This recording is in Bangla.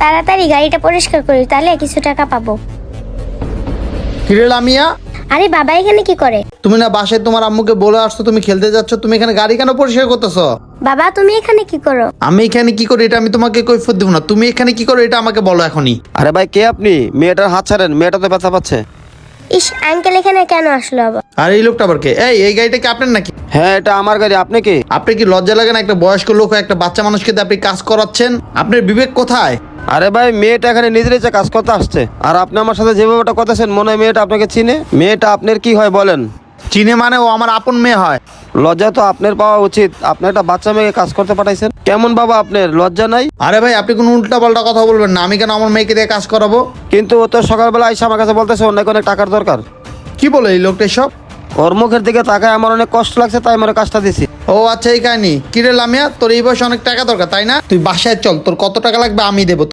তাড়াতাড়ি গাড়িটা পরিষ্কার করি, তাহলে কিছু টাকা পাবো। কিরে লামিয়া, আরে বাবা এখানে কি করে? তুমি না বাসায় তোমার আম্মুকে বলে আসছো তুমি খেলতে যাচ্ছ, তুমি এখানে গাড়ি কেন পরিষ্কার করতেছো? বাবা তুমি এখানে কি করো? আমি এখানে কি করি এটা আমি তোমাকে কৈফিয়ত দেব না, তুমি এখানে কি করো এটা আমাকে বলো এখনই। আরে ভাই কে আপনি? মেয়েটার হাত ছাড়েন, মেয়েটা তো ব্যথা পাচ্ছে। ইস, আঙ্কেল এখানে কেন আসলো আবার? আর এই লোকটা আবার কে? এই গাড়িটা কি আপনার নাকি? হ্যাঁ এটা আমার গাড়ি, আপনি কি? আপনি কি লজ্জা লাগে না? একটা বয়স্ক লোক হয়ে একটা বাচ্চা মানুষকে দিয়ে আপনি কাজ করাচ্ছেন, আপনার বিবেক কোথায়? আরে ভাই মেয়েটা এখানে নিজের ইচ্ছা কাজ করতে আসছে, আর আপনি আমার সাথে যেভাবে কথাছেন মনে হয় মেয়েটা আপনাকে চিনে। মেয়েটা আপনার কি হয় বলেন? চিনে মানে? ও আমার আপন মেয়ে হয়। লজ্জা তো আপনার পাওয়া উচিত, আপনি একটা বাচ্চা মেয়েকে কাজ করতে পাঠাইছেন। কেমন বাবা আপনার লজ্জা নাই? আরে ভাই আপনি কোনো উল্টা পাল্টা কথা বলবেন না, আমি কেন আমার মেয়েকে দিয়ে কাজ করাবো? কিন্তু ও তো সকালবেলা আইসা আমার কাছে বলতেছে অনেক অনেক টাকার দরকার। কি বলে এই লোকটা সব? ওর মুখের দিকে তাকায় আমার অনেক কষ্ট লাগছে, তাই আমার কাজটা দিছি। ও আচ্ছা এই কাহিনী। কিরে লামিয়া, তোর এই বয়সে অনেক টাকা দরকার তাই না? তুই বাসায় চল, তোর কত টাকা লাগবে আমি দেবো।